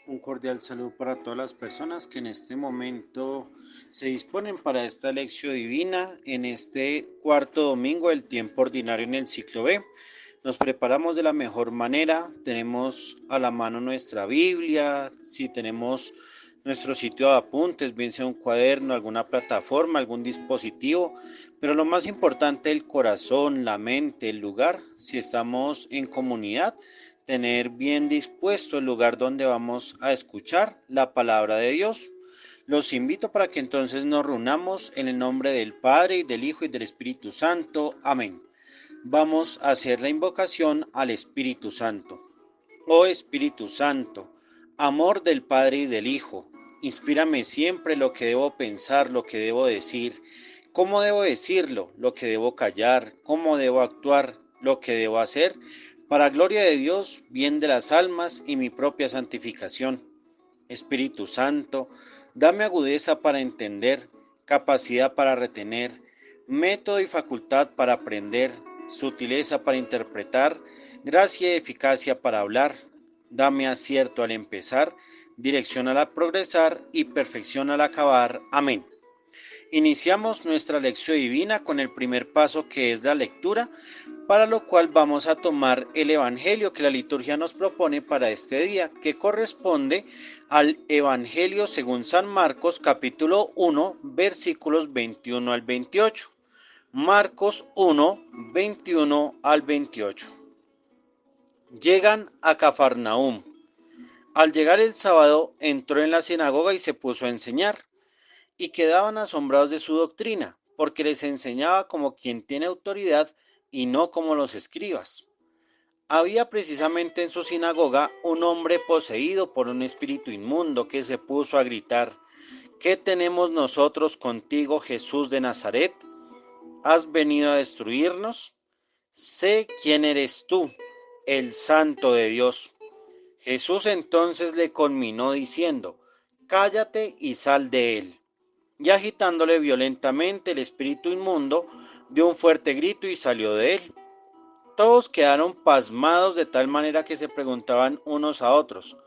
Un cordial saludo para todas las personas que en este momento se disponen para esta lección divina en este cuarto domingo del tiempo ordinario en el ciclo B. Nos preparamos de la mejor manera, tenemos a la mano nuestra Biblia, si tenemos nuestro sitio de apuntes, bien sea un cuaderno, alguna plataforma, algún dispositivo, pero lo más importante, el corazón, la mente, el lugar, si estamos en comunidad, tener bien dispuesto el lugar donde vamos a escuchar la palabra de Dios. Los invito para que entonces nos reunamos en el nombre del Padre, y del Hijo, y del Espíritu Santo. Amén. Vamos a hacer la invocación al Espíritu Santo. Oh Espíritu Santo, amor del Padre y del Hijo, inspírame siempre lo que debo pensar, lo que debo decir, cómo debo decirlo, lo que debo callar, cómo debo actuar, lo que debo hacer, para gloria de Dios, bien de las almas y mi propia santificación. Espíritu Santo, dame agudeza para entender, capacidad para retener, método y facultad para aprender, sutileza para interpretar, gracia y eficacia para hablar. Dame acierto al empezar, dirección al progresar y perfección al acabar. Amén. Iniciamos nuestra lección divina con el primer paso, que es la lectura, para lo cual vamos a tomar el Evangelio que la liturgia nos propone para este día, que corresponde al Evangelio según San Marcos capítulo 1 versículos 21 al 28. Marcos 1, 21 al 28. Llegan a Cafarnaúm. Al llegar el sábado, entró en la sinagoga y se puso a enseñar, y quedaban asombrados de su doctrina, porque les enseñaba como quien tiene autoridad y no como los escribas. Había precisamente en su sinagoga un hombre poseído por un espíritu inmundo, que se puso a gritar: ¿Qué tenemos nosotros contigo, Jesús de Nazaret? ¿Has venido a destruirnos? Sé quién eres tú, el Santo de Dios. Jesús entonces le conminó diciendo: Cállate y sal de él. Y agitándole violentamente, el espíritu inmundo dio un fuerte grito y salió de él. Todos quedaron pasmados, de tal manera que se preguntaban unos a otros: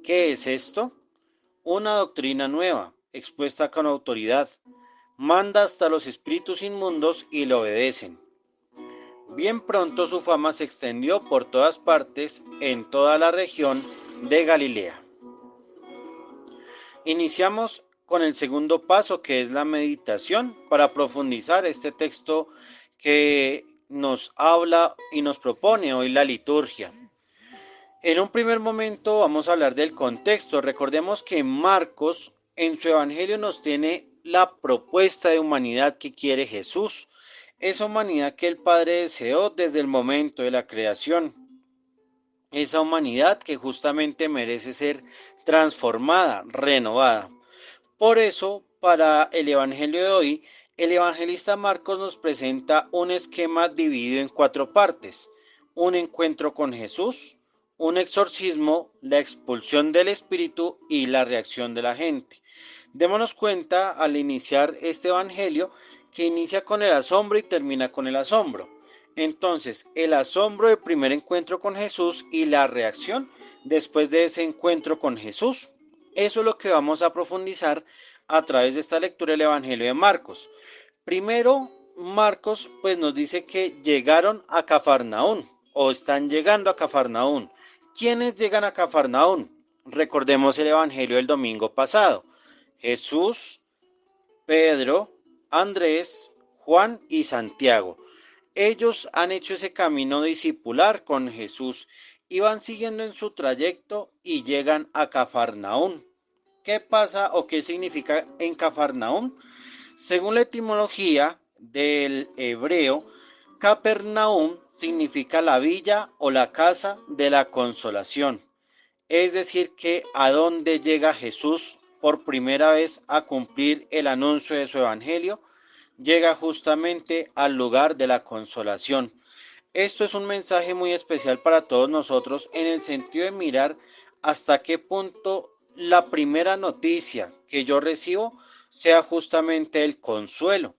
¿qué es esto? Una doctrina nueva, expuesta con autoridad. Manda hasta los espíritus inmundos y le obedecen. Bien pronto su fama se extendió por todas partes, en toda la región de Galilea. Iniciamos con el segundo paso, que es la meditación, para profundizar este texto que nos habla y nos propone hoy la liturgia. En un primer momento vamos a hablar del contexto. Recordemos que Marcos en su evangelio nos tiene la propuesta de humanidad que quiere Jesús. Esa humanidad que el Padre deseó desde el momento de la creación. Esa humanidad que justamente merece ser transformada, renovada. Por eso, para el evangelio de hoy, el evangelista Marcos nos presenta un esquema dividido en cuatro partes: un encuentro con Jesús, un exorcismo, la expulsión del espíritu y la reacción de la gente. Démonos cuenta al iniciar este evangelio que inicia con el asombro y termina con el asombro. Entonces, el asombro del primer encuentro con Jesús y la reacción después de ese encuentro con Jesús. Eso es lo que vamos a profundizar a través de esta lectura del Evangelio de Marcos. Primero, Marcos pues nos dice que llegaron a Cafarnaún o están llegando a Cafarnaún. ¿Quiénes llegan a Cafarnaún? Recordemos el Evangelio del domingo pasado: Jesús, Pedro, Andrés, Juan y Santiago. Ellos han hecho ese camino discipular con Jesús y van siguiendo en su trayecto y llegan a Cafarnaún. ¿Qué pasa o qué significa en Cafarnaún? Según la etimología del hebreo, Capernaum significa la villa o la casa de la consolación. Es decir, que a dónde llega Jesús por primera vez a cumplir el anuncio de su evangelio, llega justamente al lugar de la consolación. Esto es un mensaje muy especial para todos nosotros, en el sentido de mirar hasta qué punto la primera noticia que yo recibo sea justamente el consuelo,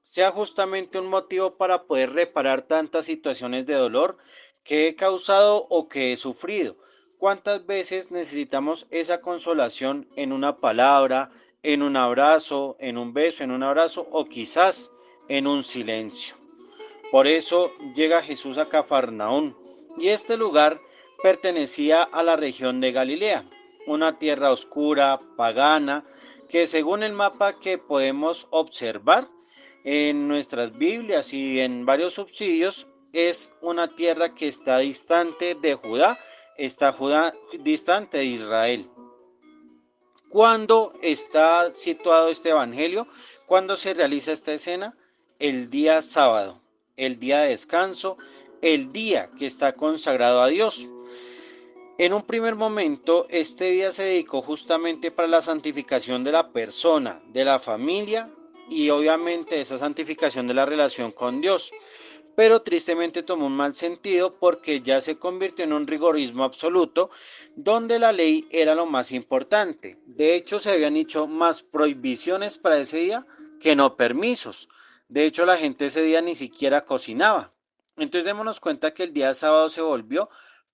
sea justamente un motivo para poder reparar tantas situaciones de dolor que he causado o que he sufrido. ¿Cuántas veces necesitamos esa consolación en una palabra, en un abrazo, en un beso, en un abrazo o quizás en un silencio? Por eso llega Jesús a Cafarnaún, y este lugar pertenecía a la región de Galilea, una tierra oscura, pagana, que según el mapa que podemos observar en nuestras Biblias y en varios subsidios, es una tierra que está distante de Judá, está distante de Israel. ¿Cuándo está situado este evangelio? ¿Cuándo se realiza esta escena? El día sábado, el día de descanso, el día que está consagrado a Dios. En un primer momento, este día se dedicó justamente para la santificación de la persona, de la familia y obviamente esa santificación de la relación con Dios. Pero tristemente tomó un mal sentido porque ya se convirtió en un rigorismo absoluto donde la ley era lo más importante. De hecho, se habían hecho más prohibiciones para ese día que no permisos. De hecho, la gente ese día ni siquiera cocinaba. Entonces démonos cuenta que el día sábado se volvió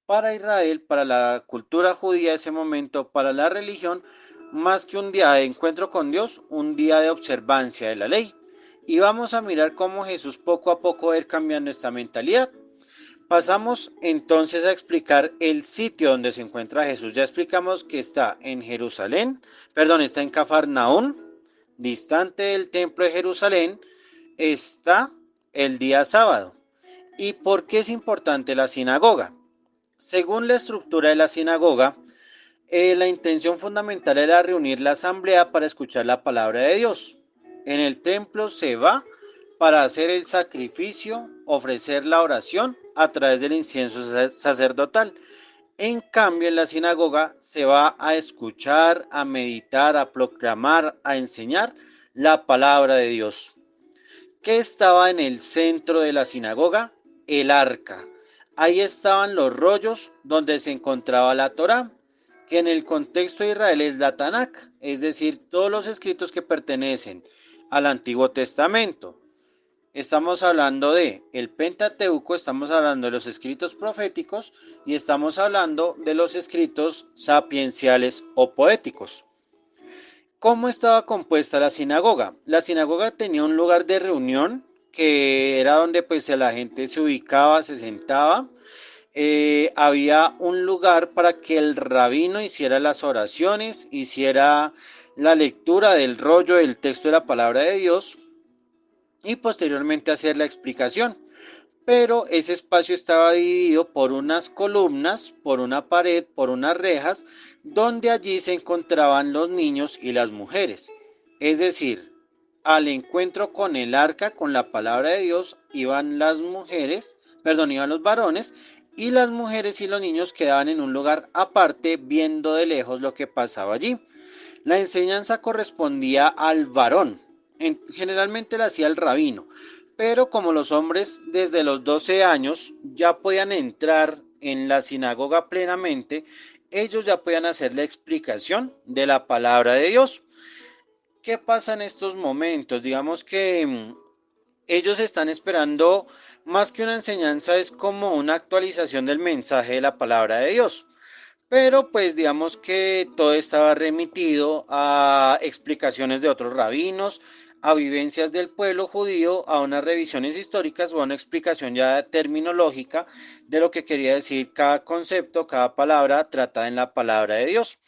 para Israel, para la cultura judía de ese momento, para la religión, más que un día de encuentro con Dios, un día de observancia de la ley. Y vamos a mirar cómo Jesús poco a poco va a ir cambiando esta mentalidad. Pasamos entonces a explicar el sitio donde se encuentra Jesús. Ya explicamos que está en Jerusalén, perdón, está en Cafarnaún, distante del templo de Jerusalén, está el día sábado. ¿Y por qué es importante la sinagoga? Según la estructura de la sinagoga, la intención fundamental era reunir la asamblea para escuchar la palabra de Dios. En el templo se va para hacer el sacrificio, ofrecer la oración a través del incienso sacerdotal. En cambio, en la sinagoga se va a escuchar, a meditar, a proclamar, a enseñar la palabra de Dios. ¿Qué estaba en el centro de la sinagoga? El arca. Ahí estaban los rollos donde se encontraba la Torá, que en el contexto de Israel es la Tanakh, es decir, todos los escritos que pertenecen al Antiguo Testamento. Estamos hablando de el Pentateuco, estamos hablando de los escritos proféticos y estamos hablando de los escritos sapienciales o poéticos. ¿Cómo estaba compuesta la sinagoga? La sinagoga tenía un lugar de reunión que era donde pues la gente se ubicaba, se sentaba. Había un lugar para que el rabino hiciera las oraciones, hiciera la lectura del rollo del texto de la palabra de Dios y posteriormente hacer la explicación. Pero ese espacio estaba dividido por unas columnas, por una pared, por unas rejas, donde allí se encontraban los niños y las mujeres. Es decir, al encuentro con el arca, con la palabra de Dios, iban las mujeres, perdón, iban los varones, y las mujeres y los niños quedaban en un lugar aparte viendo de lejos lo que pasaba allí. La enseñanza correspondía al varón, generalmente la hacía el rabino, pero como los hombres desde los 12 años ya podían entrar en la sinagoga plenamente, ellos ya podían hacer la explicación de la palabra de Dios. ¿Qué pasa en estos momentos? Digamos que ellos están esperando más que una enseñanza, es como una actualización del mensaje de la palabra de Dios. Pero pues digamos que todo estaba remitido a explicaciones de otros rabinos, a vivencias del pueblo judío, a unas revisiones históricas o a una explicación ya terminológica de lo que quería decir cada concepto, cada palabra tratada en la palabra de Dios.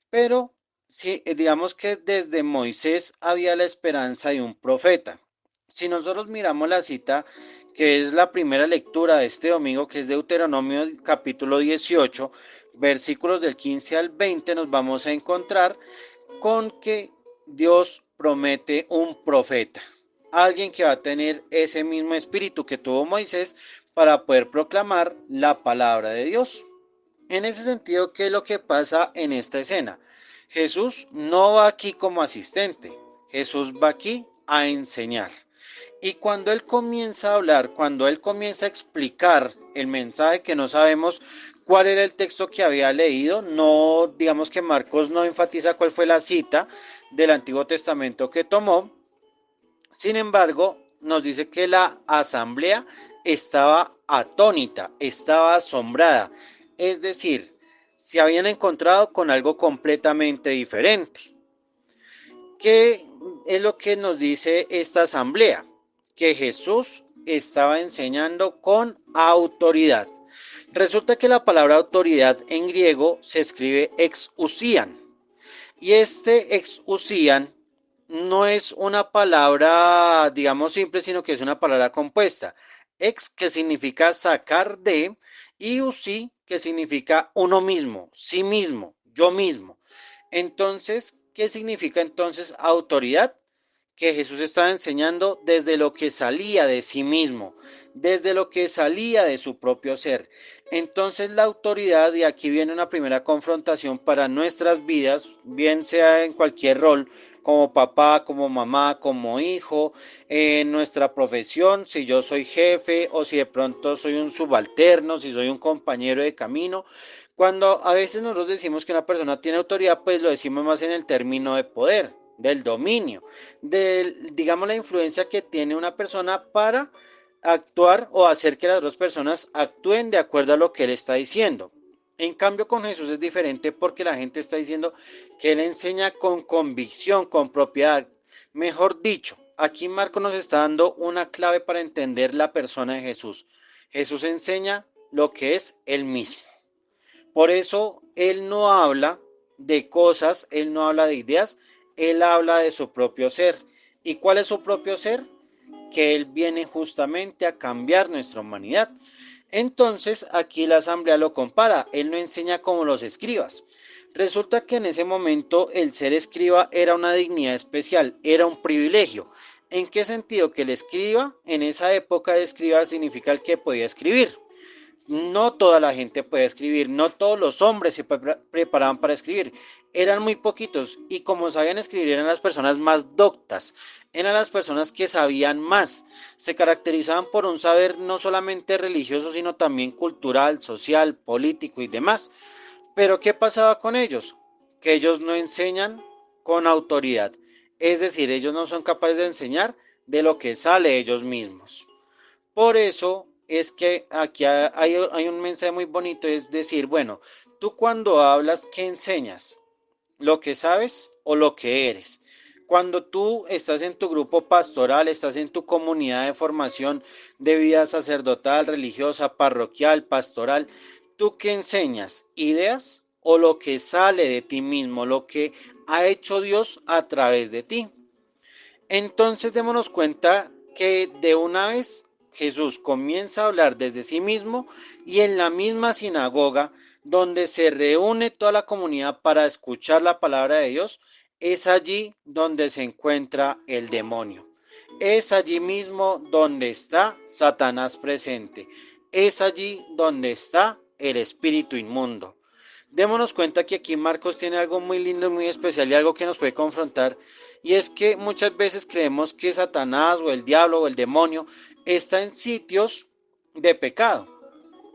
Pero sí, digamos que desde Moisés había la esperanza de un profeta. Si nosotros miramos la cita, que es la primera lectura de este domingo, que es Deuteronomio capítulo 18, versículos del 15 al 20, nos vamos a encontrar con que Dios promete un profeta, alguien que va a tener ese mismo espíritu que tuvo Moisés para poder proclamar la palabra de Dios. En ese sentido, ¿qué es lo que pasa en esta escena? Jesús no va aquí como asistente, Jesús va aquí a enseñar. Y cuando Él comienza a hablar, cuando Él comienza a explicar el mensaje, que no sabemos cuál era el texto que había leído, no, digamos que Marcos no enfatiza cuál fue la cita del Antiguo Testamento que tomó. Sin embargo, nos dice que la asamblea estaba atónita, estaba asombrada. Es decir, se habían encontrado con algo completamente diferente. ¿Qué es lo que nos dice esta asamblea? Que Jesús estaba enseñando con autoridad. Resulta que la palabra autoridad en griego se escribe exousian. Y este exousian no es una palabra, digamos, simple, sino que es una palabra compuesta. Ex, que significa sacar de, y usi, que significa uno mismo, sí mismo, yo mismo. Entonces, ¿qué significa entonces autoridad? Que Jesús estaba enseñando desde lo que salía de sí mismo, desde lo que salía de su propio ser. Entonces la autoridad, y aquí viene una primera confrontación para nuestras vidas, bien sea en cualquier rol, como papá, como mamá, como hijo, en nuestra profesión, si yo soy jefe o si de pronto soy un subalterno, si soy un compañero de camino. Cuando a veces nosotros decimos que una persona tiene autoridad, pues lo decimos más en el término de poder, del dominio, digamos, la influencia que tiene una persona para actuar o hacer que las otras personas actúen de acuerdo a lo que él está diciendo. En cambio, con Jesús es diferente porque la gente está diciendo que él enseña con convicción, con propiedad. Mejor dicho, aquí Marco nos está dando una clave para entender la persona de Jesús. Jesús enseña lo que es él mismo. Por eso él no habla de cosas, él no habla de ideas, él habla de su propio ser. ¿Y cuál es su propio ser? Que él viene justamente a cambiar nuestra humanidad. Entonces aquí la asamblea lo compara, él no enseña como los escribas. Resulta que en ese momento el ser escriba era una dignidad especial, era un privilegio. ¿En qué sentido? Que el escriba, en esa época de escriba significa el que podía escribir. No toda la gente puede escribir, no todos los hombres se preparaban para escribir, eran muy poquitos y como sabían escribir eran las personas más doctas, eran las personas que sabían más, se caracterizaban por un saber no solamente religioso sino también cultural, social, político y demás. Pero ¿qué pasaba con ellos? Que ellos no enseñan con autoridad, es decir, ellos no son capaces de enseñar de lo que sale de ellos mismos. Por eso es que aquí hay un mensaje muy bonito, es decir, bueno, tú cuando hablas, ¿qué enseñas? ¿Lo que sabes o lo que eres? Cuando tú estás en tu grupo pastoral, estás en tu comunidad de formación de vida sacerdotal, religiosa, parroquial, pastoral, ¿tú qué enseñas? ¿Ideas o lo que sale de ti mismo, lo que ha hecho Dios a través de ti? Entonces démonos cuenta que de una vez Jesús comienza a hablar desde sí mismo y en la misma sinagoga donde se reúne toda la comunidad para escuchar la palabra de Dios, es allí donde se encuentra el demonio. Es allí mismo donde está Satanás presente. Es allí donde está el espíritu inmundo. Démonos cuenta que aquí Marcos tiene algo muy lindo, muy especial y algo que nos puede confrontar. Y es que muchas veces creemos que Satanás o el diablo o el demonio está en sitios de pecado.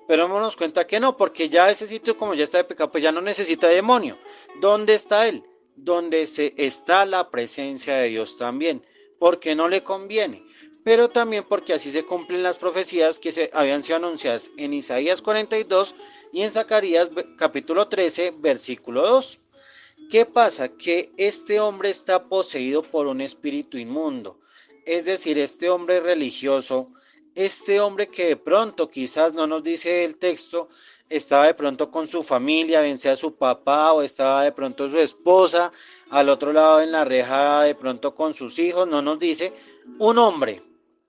Pero démonos cuenta que no, porque ya ese sitio como ya está de pecado, pues ya no necesita demonio. ¿Dónde está él? Donde está la presencia de Dios también, porque no le conviene, pero también porque así se cumplen las profecías que se habían sido anunciadas en Isaías 42 y en Zacarías capítulo 13, versículo 2. ¿Qué pasa? Que este hombre está poseído por un espíritu inmundo, es decir, este hombre religioso, este hombre que de pronto, quizás no nos dice el texto, estaba de pronto con su familia, bien sea su papá o estaba de pronto su esposa, al otro lado en la reja de pronto con sus hijos, no nos dice, un hombre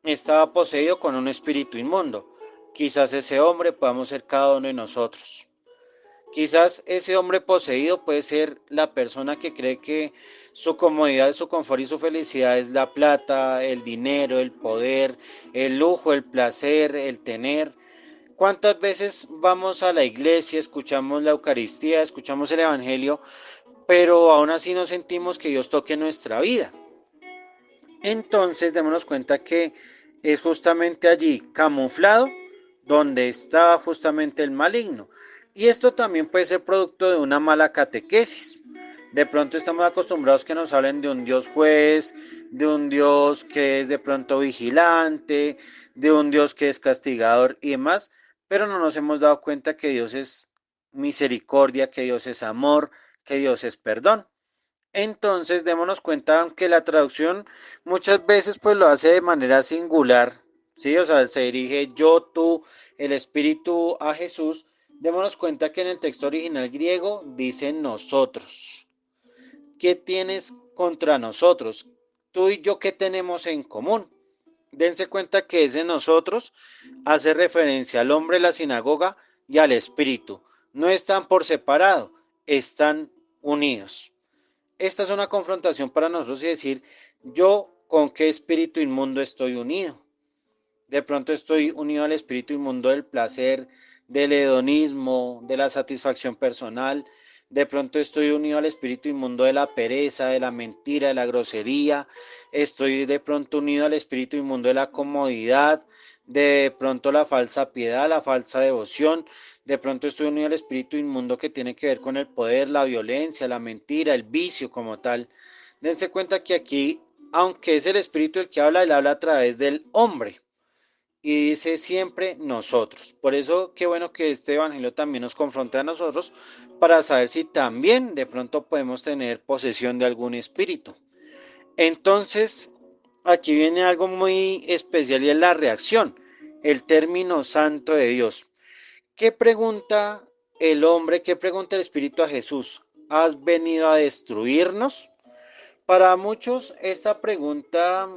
estaba poseído con un espíritu inmundo. Quizás ese hombre podamos ser cada uno de nosotros. Quizás ese hombre poseído puede ser la persona que cree que su comodidad, su confort y su felicidad es la plata, el dinero, el poder, el lujo, el placer, el tener. ¿Cuántas veces vamos a la iglesia, escuchamos la Eucaristía, escuchamos el Evangelio, pero aún así no sentimos que Dios toque nuestra vida? Entonces démonos cuenta que es justamente allí, camuflado, donde está justamente el maligno. Y esto también puede ser producto de una mala catequesis. De pronto estamos acostumbrados que nos hablen de un Dios juez, de un Dios que es de pronto vigilante, de un Dios que es castigador y demás, pero no nos hemos dado cuenta que Dios es misericordia, que Dios es amor, que Dios es perdón. Entonces, démonos cuenta que la traducción muchas veces pues lo hace de manera singular, ¿sí? O sea, se dirige yo, tú, el Espíritu a Jesús. Démonos cuenta que en el texto original griego dice nosotros. ¿Qué tienes contra nosotros? Tú y yo, ¿qué tenemos en común? Dense cuenta que ese nosotros hace referencia al hombre de la sinagoga y al Espíritu. No están por separado, están unidos. Esta es una confrontación para nosotros y decir, yo con qué espíritu inmundo estoy unido. De pronto estoy unido al espíritu inmundo del placer, del hedonismo, de la satisfacción personal. De pronto estoy unido al espíritu inmundo de la pereza, de la mentira, de la grosería. Estoy de pronto unido al espíritu inmundo de la comodidad, de pronto la falsa piedad, la falsa devoción. De pronto estoy unido al espíritu inmundo que tiene que ver con el poder, la violencia, la mentira, el vicio como tal. Dense cuenta que aquí, aunque es el espíritu el que habla, él habla a través del hombre y dice siempre nosotros. Por eso qué bueno que este evangelio también nos confronte a nosotros para saber si también de pronto podemos tener posesión de algún espíritu. Entonces, aquí viene algo muy especial y es la reacción, el término santo de Dios. ¿Qué pregunta el hombre, qué pregunta el espíritu a Jesús? ¿Has venido a destruirnos? Para muchos esta pregunta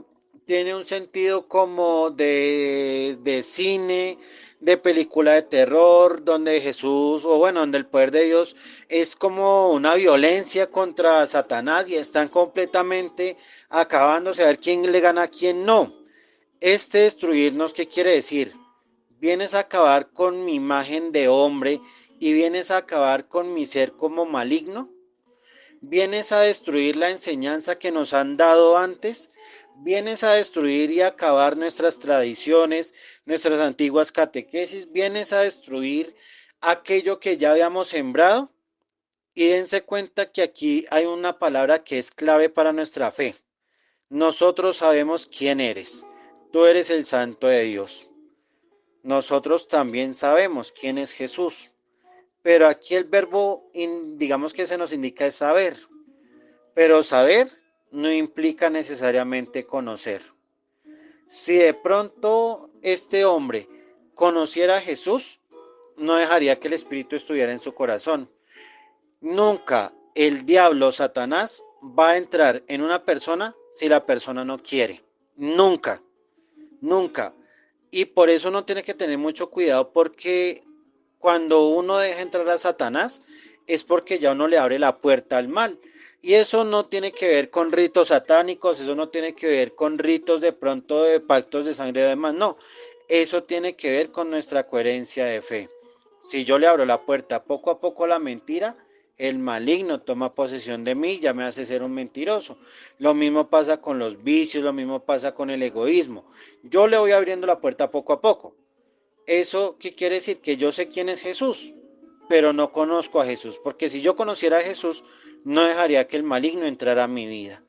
tiene un sentido como de cine, de película de terror, donde Jesús, o bueno, donde el poder de Dios es como una violencia contra Satanás y están completamente acabándose a ver quién le gana a quién no. Este destruirnos, ¿qué quiere decir? Vienes a acabar con mi imagen de hombre y vienes a acabar con mi ser como maligno. ¿Vienes a destruir la enseñanza que nos han dado antes? ¿Vienes a destruir y acabar nuestras tradiciones, nuestras antiguas catequesis? ¿Vienes a destruir aquello que ya habíamos sembrado? Y dense cuenta que aquí hay una palabra que es clave para nuestra fe. Nosotros sabemos quién eres. Tú eres el Santo de Dios. Nosotros también sabemos quién es Jesús. Pero aquí el verbo, digamos que se nos indica es saber. Pero saber no implica necesariamente conocer. Si de pronto este hombre conociera a Jesús, no dejaría que el Espíritu estuviera en su corazón. Nunca el diablo Satanás va a entrar en una persona si la persona no quiere. Nunca, nunca. Y por eso uno tiene que tener mucho cuidado porque cuando uno deja entrar a Satanás es porque ya uno le abre la puerta al mal. Y eso no tiene que ver con ritos satánicos, eso no tiene que ver con ritos de pronto de pactos de sangre y demás, no. Eso tiene que ver con nuestra coherencia de fe. Si yo le abro la puerta poco a poco a la mentira, el maligno toma posesión de mí y ya me hace ser un mentiroso. Lo mismo pasa con los vicios, lo mismo pasa con el egoísmo. Yo le voy abriendo la puerta poco a poco. ¿Eso qué quiere decir? Que yo sé quién es Jesús, pero no conozco a Jesús, porque si yo conociera a Jesús, no dejaría que el maligno entrara a mi vida.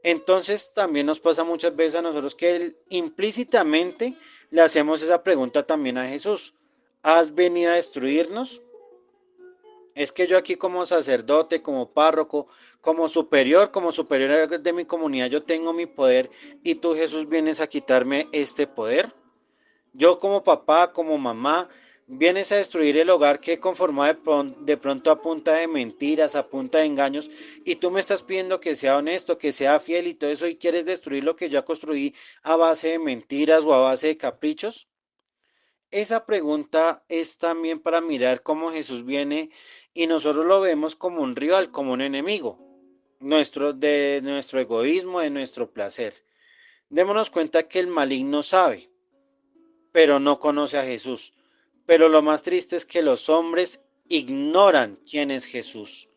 Entonces también nos pasa muchas veces a nosotros que implícitamente le hacemos esa pregunta también a Jesús. ¿Has venido a destruirnos? Es que yo aquí como sacerdote, como párroco, como superior de mi comunidad, yo tengo mi poder y tú Jesús vienes a quitarme este poder. Yo como papá, como mamá, vienes a destruir el hogar que he conformado de pronto a punta de mentiras, a punta de engaños, y tú me estás pidiendo que sea honesto, que sea fiel y todo eso, y quieres destruir lo que yo construí a base de mentiras o a base de caprichos. Esa pregunta es también para mirar cómo Jesús viene y nosotros lo vemos como un rival, como un enemigo, de nuestro egoísmo, de nuestro placer. Démonos cuenta que el maligno sabe, pero no conoce a Jesús. Pero lo más triste es que los hombres ignoran quién es Jesús.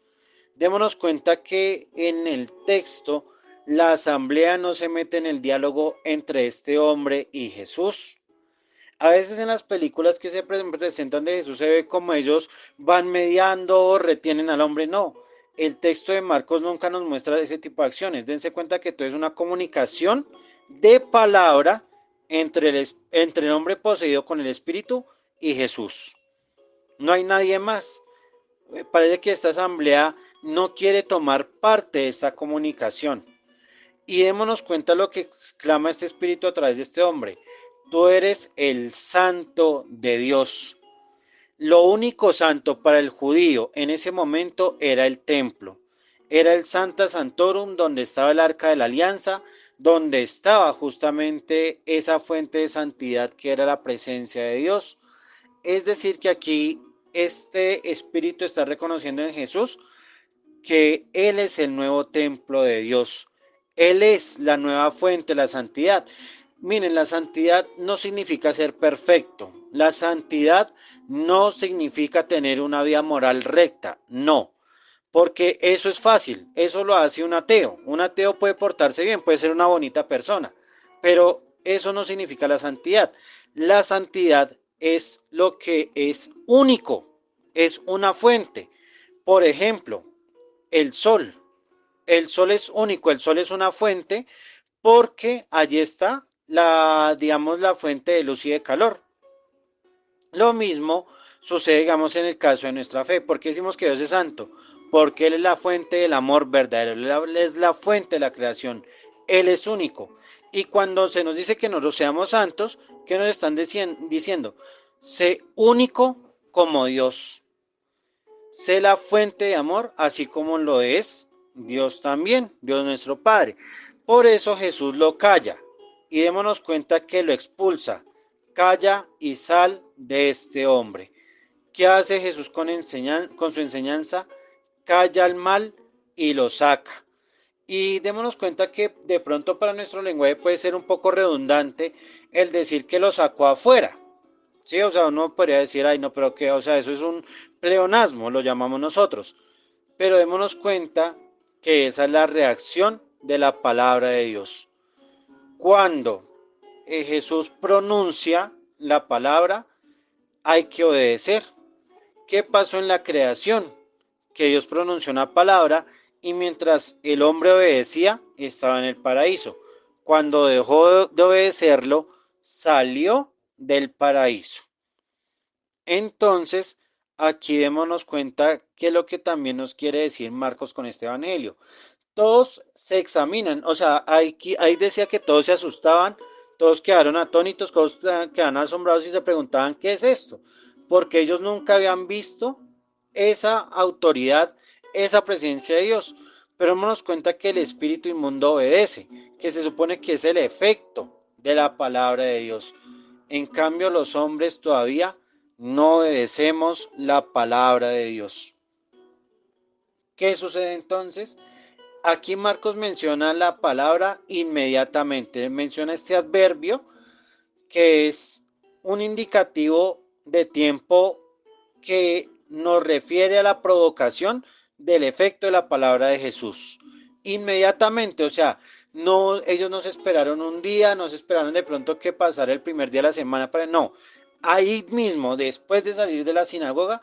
Démonos cuenta que en el texto la asamblea no se mete en el diálogo entre este hombre y Jesús. A veces en las películas que se presentan de Jesús se ve como ellos van mediando, retienen al hombre. No, el texto de Marcos nunca nos muestra ese tipo de acciones. Dense cuenta que todo es una comunicación de palabra entre el hombre poseído con el Espíritu y Jesús. No hay nadie más. Parece que esta asamblea no quiere tomar parte de esta comunicación. Y démonos cuenta lo que exclama este espíritu a través de este hombre. Tú eres el santo de Dios. Lo único santo para el judío en ese momento era el templo. Era el Santa Santorum donde estaba el Arca de la Alianza, donde estaba justamente esa fuente de santidad que era la presencia de Dios. Es decir, que aquí este espíritu está reconociendo en Jesús que Él es el nuevo templo de Dios. Él es la nueva fuente, la santidad. Miren, la santidad no significa ser perfecto. La santidad no significa tener una vida moral recta. No. Porque eso es fácil. Eso lo hace un ateo. Un ateo puede portarse bien, puede ser una bonita persona. Pero eso no significa la santidad. La santidad es lo que es único. Es una fuente. Por ejemplo, el sol. El sol es único, el sol es una fuente porque allí está digamos, la fuente de luz y de calor. Lo mismo sucede, digamos, en el caso de nuestra fe. ¿Por qué decimos que Dios es santo? Porque Él es la fuente del amor verdadero, Él es la fuente de la creación, Él es único. Y cuando se nos dice que nosotros seamos santos, ¿qué nos están diciendo? Sé único como Dios. Sé la fuente de amor, así como lo es Dios también, Dios nuestro Padre. Por eso Jesús lo calla y démonos cuenta que lo expulsa. Calla y sal de este hombre. ¿Qué hace Jesús con su enseñanza? Calla al mal y lo saca. Y démonos cuenta que de pronto para nuestro lenguaje puede ser un poco redundante el decir que lo sacó afuera. Sí, o sea, uno podría decir, ay, no, pero que, o sea, eso es un pleonasmo, lo llamamos nosotros. Pero démonos cuenta que esa es la reacción de la palabra de Dios. Cuando Jesús pronuncia la palabra, hay que obedecer. ¿Qué pasó en la creación? Que Dios pronunció una palabra y mientras el hombre obedecía, estaba en el paraíso. Cuando dejó de obedecerlo, salió del paraíso. Entonces, aquí démonos cuenta que es lo que también nos quiere decir Marcos con este evangelio. Todos se examinan, o sea, ahí decía que todos se asustaban, todos quedaron atónitos, todos quedaron asombrados y se preguntaban qué es esto, porque ellos nunca habían visto esa autoridad, esa presencia de Dios. Pero démonos cuenta que el espíritu inmundo obedece, que se supone que es el efecto de la palabra de Dios. En cambio, los hombres todavía no obedecemos la palabra de Dios. ¿Qué sucede entonces? Aquí Marcos menciona la palabra inmediatamente, menciona este adverbio que es un indicativo de tiempo que nos refiere a la provocación del efecto de la palabra de Jesús. Inmediatamente, o sea, no, ellos no se esperaron un día, no se esperaron de pronto que pasara el primer día de la semana para no. Ahí mismo, después de salir de la sinagoga,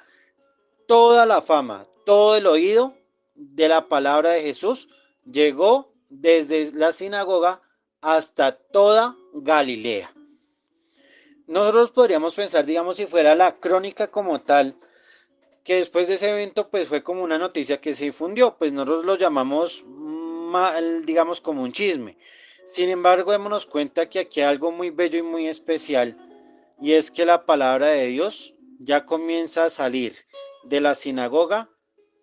toda la fama, todo el oído de la palabra de Jesús llegó desde la sinagoga hasta toda Galilea. Nosotros podríamos pensar, digamos, si fuera la crónica como tal, que después de ese evento pues fue como una noticia que se difundió, pues nosotros lo llamamos digamos como un chisme. Sin embargo, démonos cuenta que aquí hay algo muy bello y muy especial, y es que la palabra de Dios ya comienza a salir de la sinagoga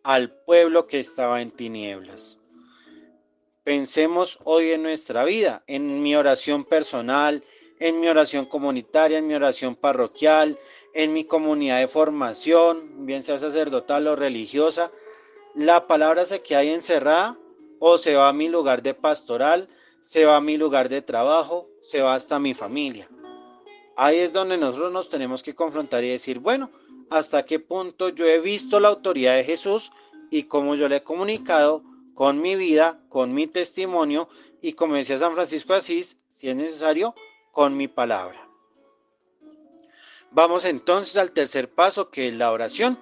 al pueblo que estaba en tinieblas. Pensemos hoy en nuestra vida, en mi oración personal, en mi oración comunitaria, en mi oración parroquial, en mi comunidad de formación, bien sea sacerdotal o religiosa. La palabra se queda ahí encerrada o se va a mi lugar de pastoral, se va a mi lugar de trabajo, se va hasta mi familia. Ahí es donde nosotros nos tenemos que confrontar y decir, bueno, ¿hasta qué punto yo he visto la autoridad de Jesús y cómo yo le he comunicado con mi vida, con mi testimonio y, como decía San Francisco de Asís, si es necesario, con mi palabra? Vamos entonces al tercer paso, que es la oración.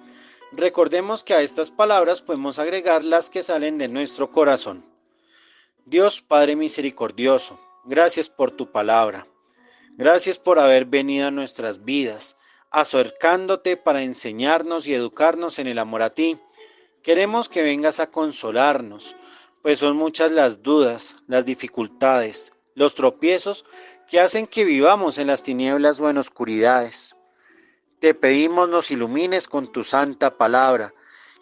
Recordemos que a estas palabras podemos agregar las que salen de nuestro corazón. Dios Padre misericordioso, gracias por tu palabra. Gracias por haber venido a nuestras vidas, acercándote para enseñarnos y educarnos en el amor a ti. Queremos que vengas a consolarnos, pues son muchas las dudas, las dificultades, los tropiezos que hacen que vivamos en las tinieblas o en oscuridades. Te pedimos nos ilumines con tu santa palabra,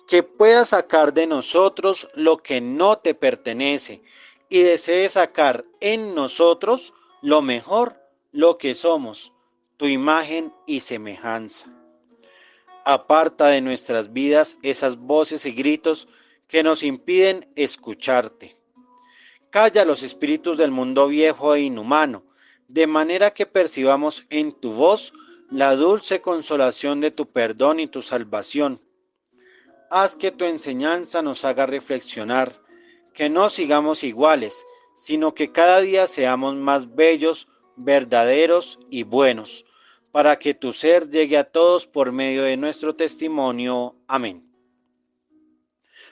que puedas sacar de nosotros lo que no te pertenece y desees sacar en nosotros lo mejor, lo que somos, tu imagen y semejanza. Aparta de nuestras vidas esas voces y gritos que nos impiden escucharte. Calla los espíritus del mundo viejo e inhumano, de manera que percibamos en tu voz la dulce consolación de tu perdón y tu salvación. Haz que tu enseñanza nos haga reflexionar, que no sigamos iguales, sino que cada día seamos más bellos, verdaderos y buenos, para que tu ser llegue a todos por medio de nuestro testimonio. Amén.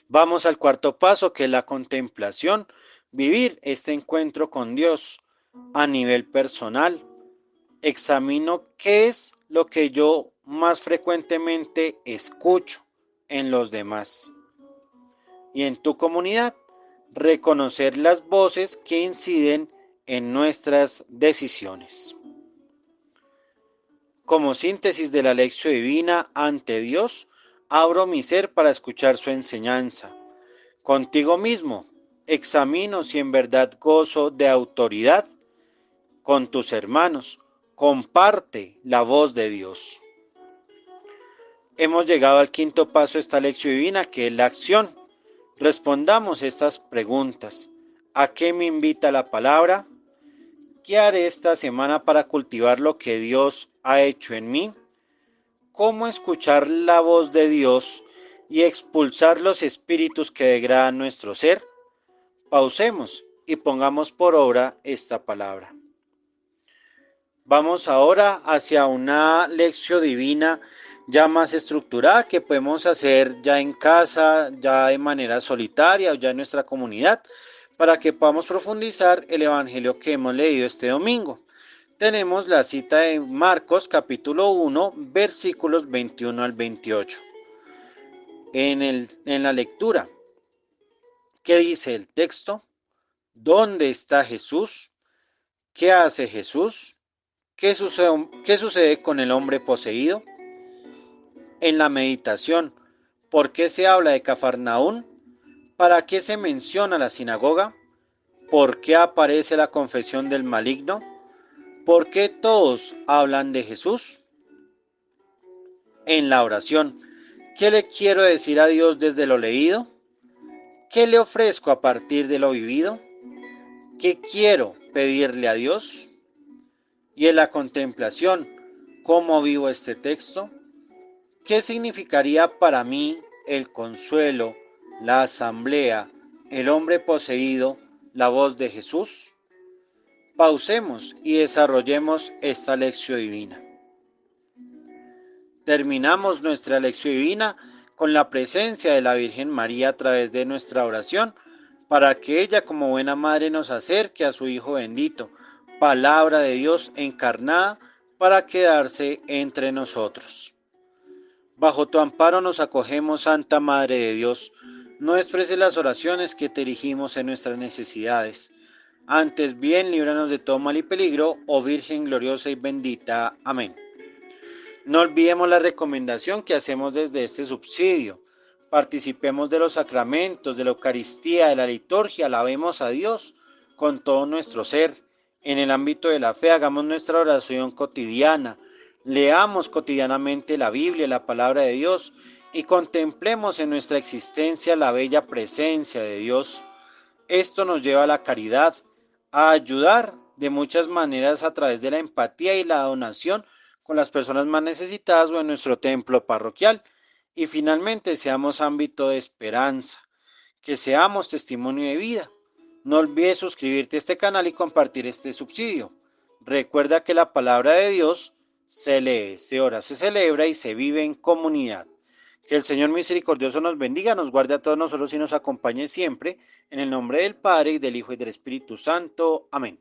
Vamos al cuarto paso, que es la contemplación, vivir este encuentro con Dios a nivel personal. Examino qué es lo que yo más frecuentemente escucho en los demás y en tu comunidad. Reconocer las voces que inciden en nuestras decisiones. Como síntesis de la lección divina ante Dios, abro mi ser para escuchar su enseñanza. Contigo mismo, examino si en verdad gozo de autoridad. Con tus hermanos, comparte la voz de Dios. Hemos llegado al quinto paso de esta lección divina, que es la acción. Respondamos estas preguntas. ¿A qué me invita la palabra? ¿Qué haré esta semana para cultivar lo que Dios ha hecho en mí? ¿Cómo escuchar la voz de Dios y expulsar los espíritus que degradan nuestro ser? Pausemos y pongamos por obra esta palabra. Vamos ahora hacia una lección divina ya más estructurada, que podemos hacer ya en casa, ya de manera solitaria o ya en nuestra comunidad, para que podamos profundizar el evangelio que hemos leído este domingo. Tenemos la cita de Marcos capítulo 1, versículos 21 al 28. En la lectura, ¿qué dice el texto? ¿Dónde está Jesús? ¿Qué hace Jesús? ¿Qué sucede con el hombre poseído? En la meditación, ¿por qué se habla de Cafarnaún? ¿Para qué se menciona la sinagoga? ¿Por qué aparece la confesión del maligno? ¿Por qué todos hablan de Jesús? En la oración, ¿qué le quiero decir a Dios desde lo leído? ¿Qué le ofrezco a partir de lo vivido? ¿Qué quiero pedirle a Dios? Y en la contemplación, ¿cómo vivo este texto? ¿Qué significaría para mí el consuelo, la asamblea, el hombre poseído, la voz de Jesús? Pausemos y desarrollemos esta lección divina. Terminamos nuestra lección divina con la presencia de la Virgen María a través de nuestra oración, para que ella como buena madre nos acerque a su Hijo bendito, palabra de Dios encarnada, para quedarse entre nosotros. Bajo tu amparo nos acogemos, Santa Madre de Dios. No desprecies las oraciones que te dirigimos en nuestras necesidades. Antes bien, líbranos de todo mal y peligro, oh Virgen gloriosa y bendita. Amén. No olvidemos la recomendación que hacemos desde este subsidio. Participemos de los sacramentos, de la Eucaristía, de la liturgia, alabemos a Dios con todo nuestro ser. En el ámbito de la fe, hagamos nuestra oración cotidiana. Leamos cotidianamente la Biblia, la palabra de Dios, y contemplemos en nuestra existencia la bella presencia de Dios. Esto nos lleva a la caridad, a ayudar de muchas maneras a través de la empatía y la donación con las personas más necesitadas o en nuestro templo parroquial. Y finalmente seamos ámbito de esperanza, que seamos testimonio de vida. No olvides suscribirte a este canal y compartir este subsidio. Recuerda que la palabra de Dios se lee, se ora, se celebra y se vive en comunidad. Que el Señor misericordioso nos bendiga, nos guarde a todos nosotros y nos acompañe siempre. En el nombre del Padre, y del Hijo, y del Espíritu Santo. Amén.